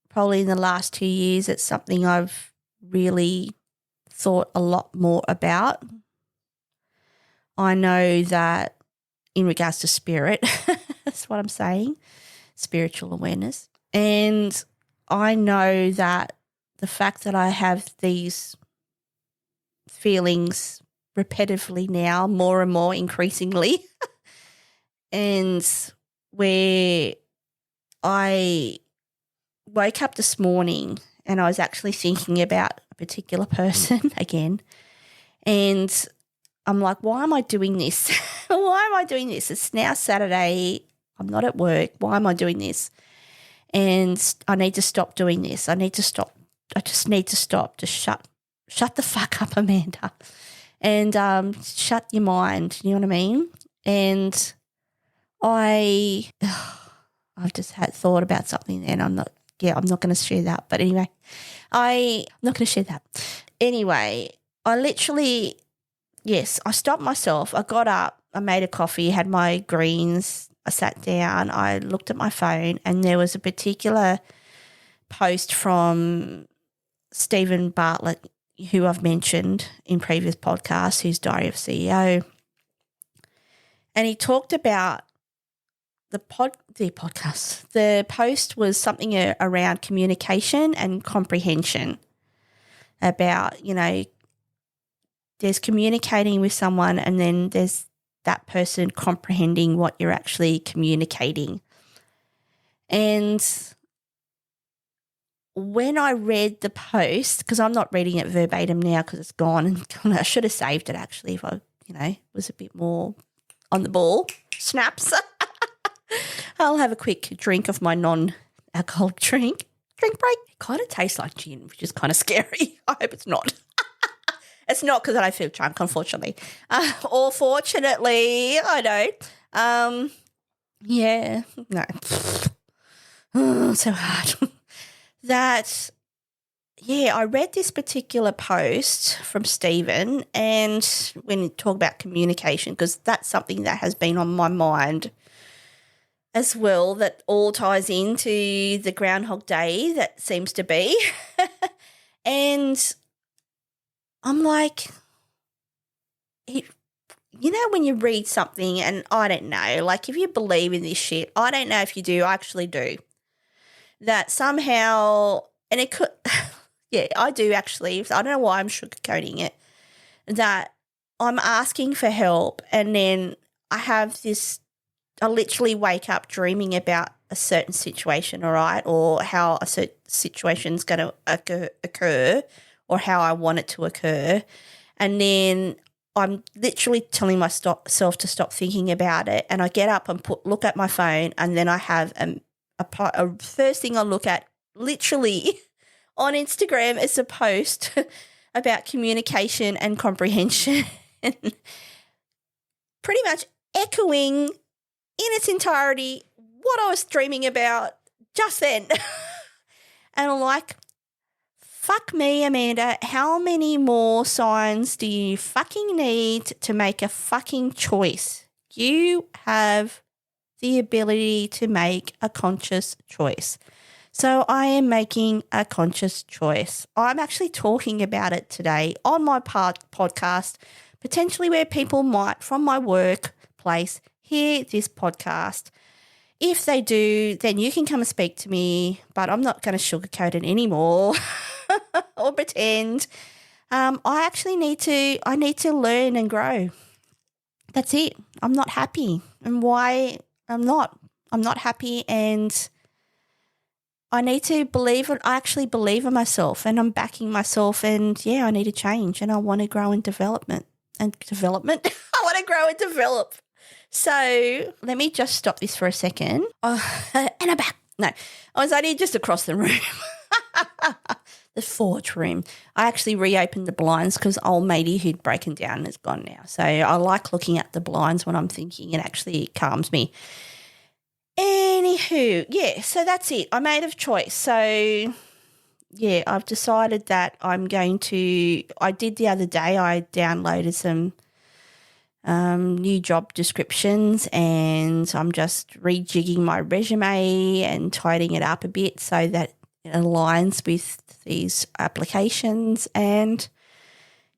Speaker 3: probably in the last 2 years it's something I've really thought a lot more about. I know that in regards to spirit, that's what I'm saying, spiritual awareness. And I know that the fact that I have these feelings repetitively now, more and more increasingly, and where I woke up this morning and I was actually thinking about a particular person again, and I'm like, why am I doing this? Why am I doing this? It's now Saturday. I'm not at work. Why am I doing this? And I need to stop doing this. I need to stop. I just need to stop. Just shut the fuck up, Amanda. And shut your mind. You know what I mean? And I've just had thought about something and I'm not going to share that. But anyway, I'm not going to share that. Anyway, I literally, yes, I stopped myself. I got up, I made a coffee, had my greens, I sat down, I looked at my phone, and there was a particular post from Stephen Bartlett, who I've mentioned in previous podcasts, who's Diary of CEO. And he talked about the podcast. The post was something around communication and comprehension, about, you know, there's communicating with someone and then there's that person comprehending what you're actually communicating. And when I read the post, because I'm not reading it verbatim now because it's gone, and I should have saved it actually if I, was a bit more on the ball. Snaps. I'll have a quick drink of my non-alcoholic drink. Drink break. It kind of tastes like gin, which is kind of scary. I hope it's not. It's not because I don't feel drunk, unfortunately. Or fortunately, I don't. Yeah, no. Oh, so hard. I read this particular post from Stephen, and when you talk about communication, because that's something that has been on my mind as well, that all ties into the Groundhog Day that seems to be. And I'm like, when you read something, and I don't know, like if you believe in this shit, I don't know if you do, I actually do, that somehow, and it could, yeah, I do actually, I don't know why I'm sugarcoating it, that I'm asking for help, and then I literally wake up dreaming about a certain situation, all right, or how a certain situation's going to occur, or how I want it to occur, and then I'm literally telling myself to stop thinking about it, and I get up and look at my phone, and then I have a first thing I look at literally on Instagram is a post about communication and comprehension, pretty much echoing in its entirety what I was dreaming about just then. And I'm like, fuck me, Amanda, how many more signs do you fucking need to make a fucking choice? You have the ability to make a conscious choice. So I am making a conscious choice. I'm actually talking about it today on my podcast, potentially where people might, from my workplace, hear this podcast. If they do, then you can come and speak to me, but I'm not going to sugarcoat it anymore or pretend. I need to learn and grow. That's it. I'm not happy. And why I'm not happy, and I need to believe it. I actually believe in myself, and I'm backing myself, and yeah, I need to change, and I want to grow in development. I want to grow and develop. So let me just stop this for a second. And I'm back. No, I was only just across the room. The forge room. I actually reopened the blinds because old matey who'd broken down is gone now. So I like looking at the blinds when I'm thinking. It actually calms me. Anywho, yeah, so that's it. I made a choice. So, yeah, I've decided that I did the other day, I downloaded some new job descriptions, and I'm just rejigging my resume and tidying it up a bit so that it aligns with these applications. And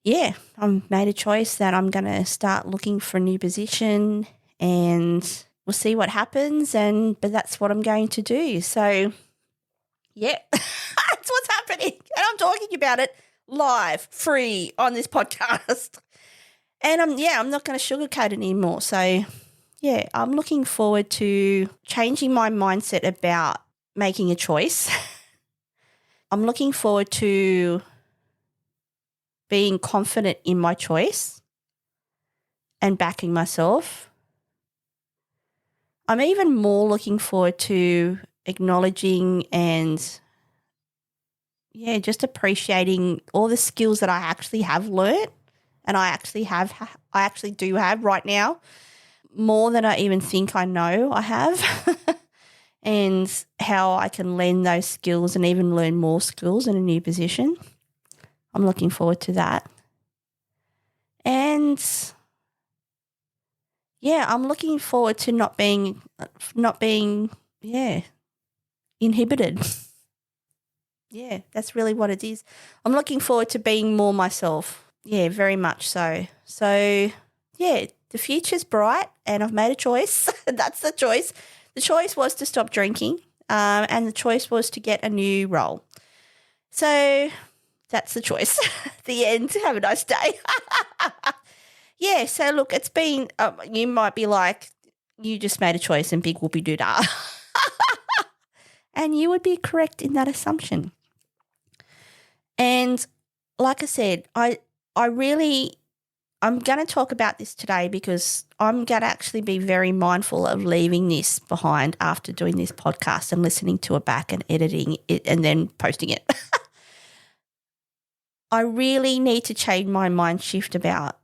Speaker 3: yeah, I've made a choice that I'm going to start looking for a new position, and we'll see what happens. But that's what I'm going to do. So yeah, that's what's happening. And I'm talking about it live, free on this podcast. And I'm not going to sugarcoat it anymore. So, yeah, I'm looking forward to changing my mindset about making a choice. I'm looking forward to being confident in my choice and backing myself. I'm even more looking forward to acknowledging and, yeah, just appreciating all the skills that I actually have learnt. And I actually do have right now, more than I even think I know I have, and how I can lend those skills and even learn more skills in a new position. I'm looking forward to that. And yeah, I'm looking forward to not being inhibited. Yeah, that's really what it is. I'm looking forward to being more myself. Yeah, very much so. So, yeah, the future's bright, and I've made a choice. That's the choice. The choice was to stop drinking, and the choice was to get a new role. So that's the choice. The end. Have a nice day. Yeah, so look, it's been, you might be like, you just made a choice and big whoopie doo-dah. And you would be correct in that assumption. And like I said, I'm going to talk about this today because I'm going to actually be very mindful of leaving this behind after doing this podcast and listening to it back and editing it and then posting it. I really need to change my mind shift about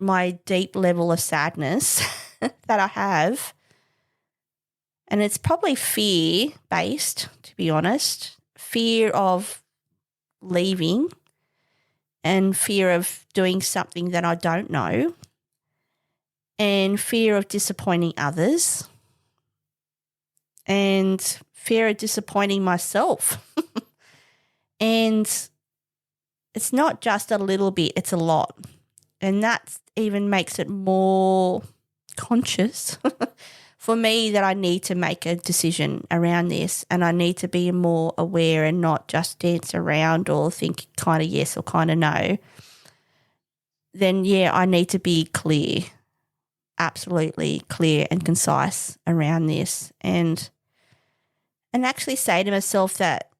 Speaker 3: my deep level of sadness that I have. And it's probably fear-based, to be honest, fear of leaving and fear of doing something that I don't know and fear of disappointing others and fear of disappointing myself. And it's not just a little bit, it's a lot. And that even makes it more conscious for me that I need to make a decision around this and I need to be more aware and not just dance around or think kind of yes or kind of no. Then, yeah, I need to be clear, absolutely clear and concise around this and actually say to myself that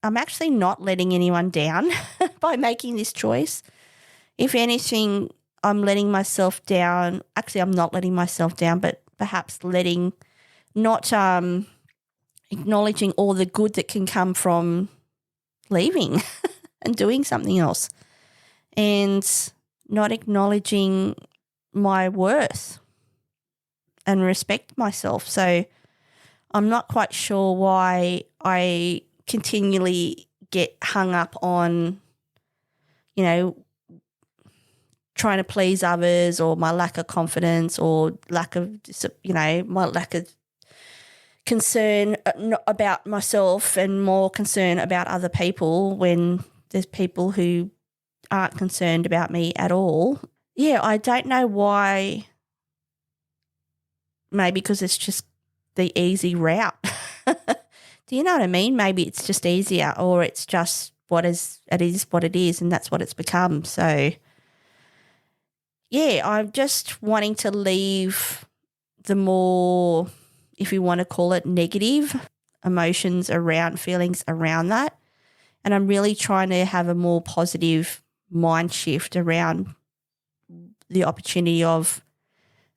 Speaker 3: I'm actually not letting anyone down by making this choice. If anything, I'm letting myself down. Actually, I'm not letting myself down, but perhaps not acknowledging all the good that can come from leaving and doing something else and not acknowledging my worth and respect myself. So I'm not quite sure why I continually get hung up on, trying to please others or my lack of confidence or lack of, my lack of concern about myself and more concern about other people when there's people who aren't concerned about me at all. Yeah, I don't know why. Maybe because it's just the easy route. Do you know what I mean? Maybe it's just easier or it's just it is what it is and that's what it's become. So, yeah, I'm just wanting to leave the more, if you want to call it negative, emotions around, feelings around that. And I'm really trying to have a more positive mind shift around the opportunity of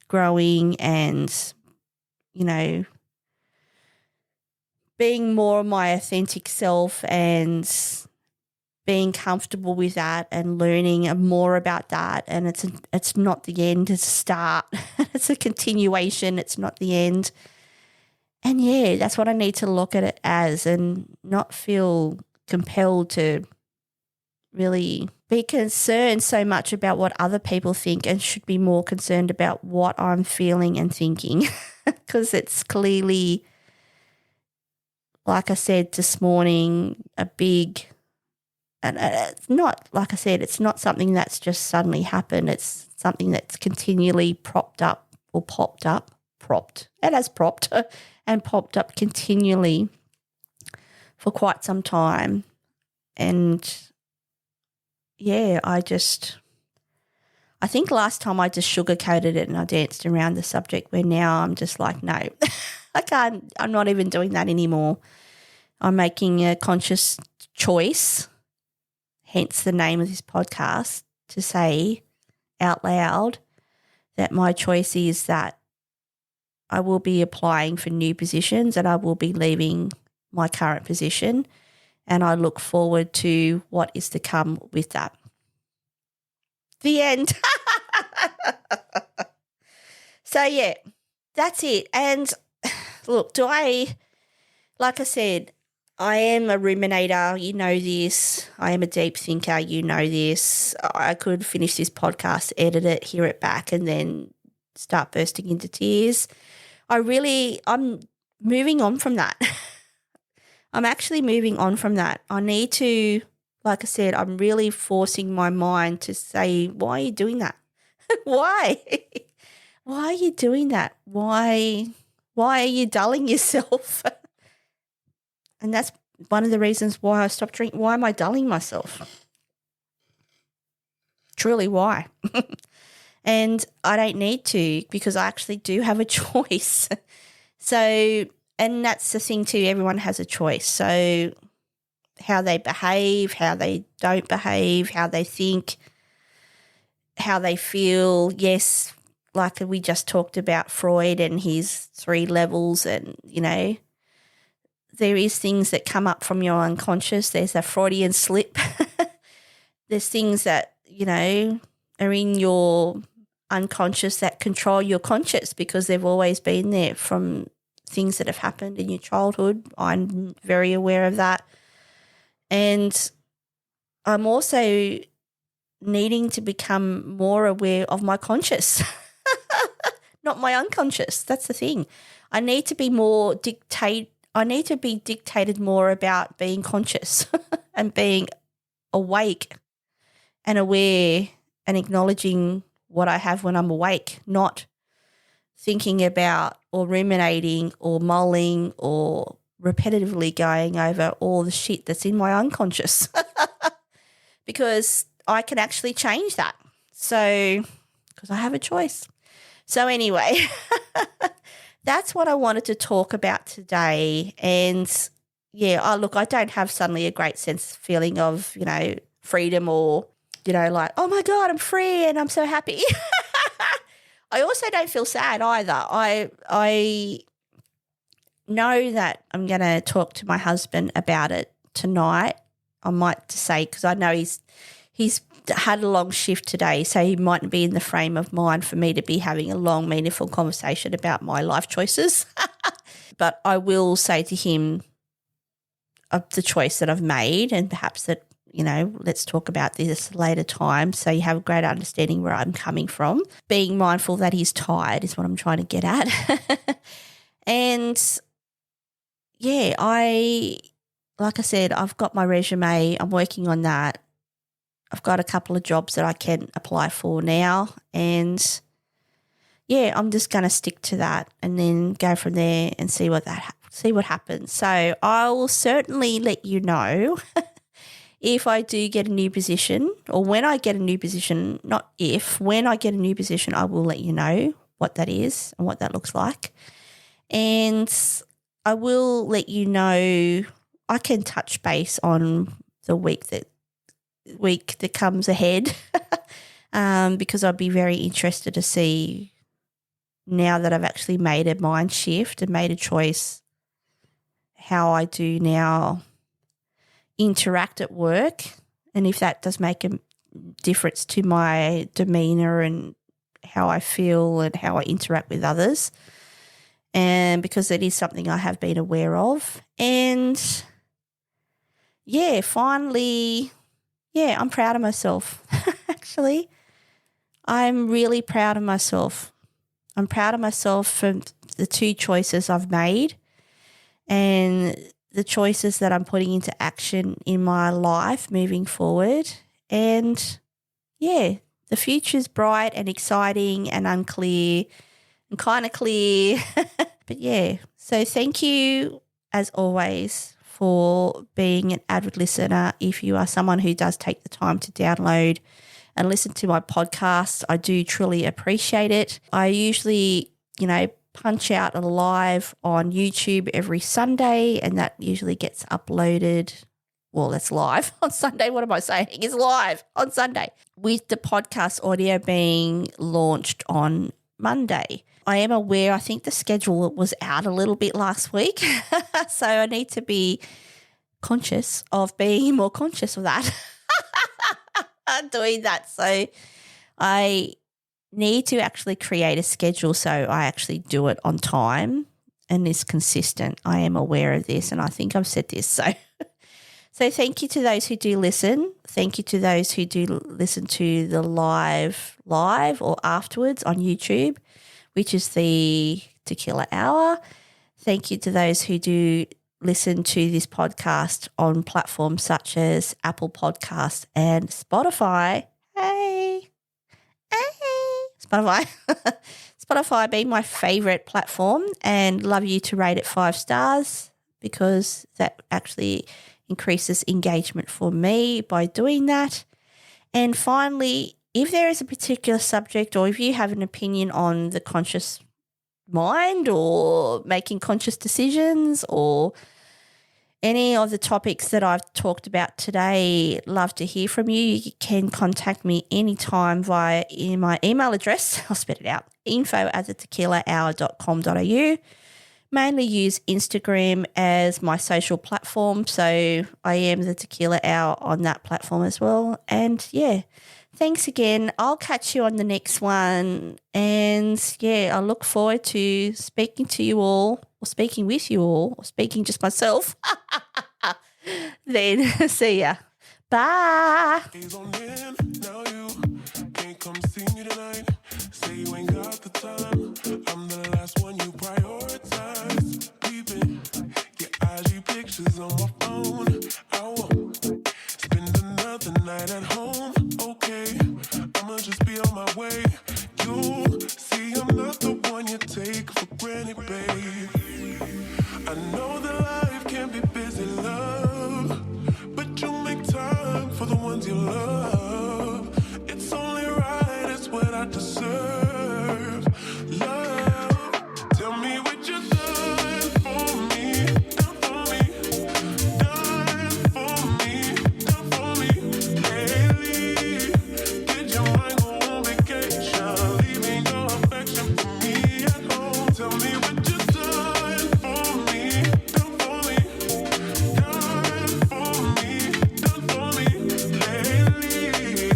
Speaker 3: growing and, being more of my authentic self and being comfortable with that and learning more about that. And it's not the end, it's a start. It's a continuation, it's not the end. And yeah, that's what I need to look at it as and not feel compelled to really be concerned so much about what other people think and should be more concerned about what I'm feeling and thinking because it's clearly, like I said this morning, a big, and it's not, like I said, it's not something that's just suddenly happened. It's something that's continually propped. It has propped and popped up continually for quite some time. And yeah, I think last time I just sugarcoated it and I danced around the subject where now I'm just like, no, I'm not even doing that anymore. I'm making a conscious choice, hence the name of this podcast, to say out loud that my choice is that I will be applying for new positions and I will be leaving my current position and I look forward to what is to come with that. The end. So, yeah, that's it. And look, like I said, I am a ruminator. You know this. I am a deep thinker. You know this. I could finish this podcast, edit it, hear it back, and then start bursting into tears. I'm moving on from that. I'm actually moving on from that. I need to, like I said, I'm really forcing my mind to say, why are you doing that? Why? Why are you doing that? Why are you dulling yourself? And that's one of the reasons why I stopped drinking. Why am I dulling myself? Truly, why? And I don't need to because I actually do have a choice. So, and that's the thing too, everyone has a choice. So how they behave, how they don't behave, how they think, how they feel. Yes, like we just talked about Freud and his 3 levels, and, you know, there is things that come up from your unconscious. There's a Freudian slip. There's things that, you know, are in your unconscious that control your conscious because they've always been there from things that have happened in your childhood. I'm very aware of that. And I'm also needing to become more aware of my conscious, not my unconscious. That's the thing. I need to be dictated more about being conscious and being awake and aware and acknowledging what I have when I'm awake, not thinking about or ruminating or mulling or repetitively going over all the shit that's in my unconscious because I can actually change that. So, because I have a choice. So anyway, that's what I wanted to talk about today. And yeah, I don't have suddenly a great feeling of, you know, freedom or, you know, like, oh my God, I'm free and I'm so happy. I also don't feel sad either. I know that I'm going to talk to my husband about it tonight. I might say, because I know he's had a long shift today, so he mightn't be in the frame of mind for me to be having a long, meaningful conversation about my life choices. But I will say to him of the choice that I've made, and perhaps that, you know, let's talk about this later time so you have a great understanding where I'm coming from. Being mindful that he's tired is what I'm trying to get at. And yeah, like I said, I've got my resume. I'm working on that. I've got a couple of jobs that I can apply for now. And yeah, I'm just going to stick to that and then go from there and see what happens. So I will certainly let you know if I do get a new position, or when I get a new position, not if, when I get a new position, I will let you know what that is and what that looks like. And I will let you know, I can touch base on the week that comes ahead because I'd be very interested to see, now that I've actually made a mind shift and made a choice, how I do now interact at work, and if that does make a difference to my demeanour and how I feel and how I interact with others, and because it is something I have been aware of. And yeah, finally, yeah, I'm proud of myself. Actually, I'm really proud of myself. I'm proud of myself for the 2 choices I've made and the choices that I'm putting into action in my life moving forward. And yeah, the future's bright and exciting and unclear and kind of clear. But yeah, so thank you as always for being an avid listener. If you are someone who does take the time to download and listen to my podcast, I do truly appreciate it. I usually, you know, punch out a live on YouTube every Sunday, and that usually gets uploaded. Well, that's live on Sunday. What am I saying? It's live on Sunday, with the podcast audio being launched on Monday. I am aware, I think the schedule was out a little bit last week, so I need to be conscious of being more conscious of that. Doing that. So I need to actually create a schedule so I actually do it on time and is consistent. I am aware of this, and I think I've said this. So thank you to those who do listen. Thank you to those who do listen to the live or afterwards on YouTube, which is the Tequila Hour. Thank you to those who do listen to this podcast on platforms such as Apple Podcasts and Spotify. Hey, Spotify. Spotify being my favorite platform, and love you to rate it 5 stars because that actually increases engagement for me by doing that. And finally, if there is a particular subject, or if you have an opinion on the conscious mind or making conscious decisions, or any of the topics that I've talked about today, love to hear from you. You can contact me anytime via my email address. I'll spit it out, info@thetequilahour.com.au. Mainly use Instagram as my social platform, so I am the Tequila Hour on that platform as well. And yeah, thanks again. I'll catch you on the next one. And yeah, I look forward to speaking to you all, or speaking with you all, or speaking just myself. Then see ya. Bye.
Speaker 6: Days on end, now you can't come see me tonight. Say you ain't got the time. I'm the last one you prioritize. Keeping your IG pictures on my phone. I won't spend another night at home. Okay, I'ma just be on my way. You'll see I'm not the one you take for granted, babe. I know that life can be busy, love, but you make time for the ones you love. It's only right, it's what I deserve. Love, tell me what you've done for me, done for me, done for me, done for me lately. Did your mind go on vacation, leaving no affection for me at home? Tell me what you've done for me, done for me, done for me, done for me lately.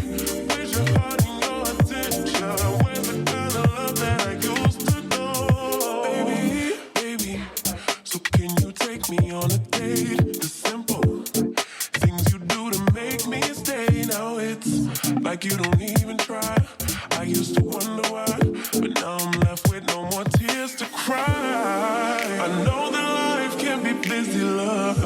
Speaker 6: Where's your heart and your attention? Where's the kind of love that I used to know? Baby, so can you take me on a date? The simple things you do to make me stay. Now it's like you don't even try. I used to wonder why, but now I'm left with no more tears to cry. I know that life can be busy, love,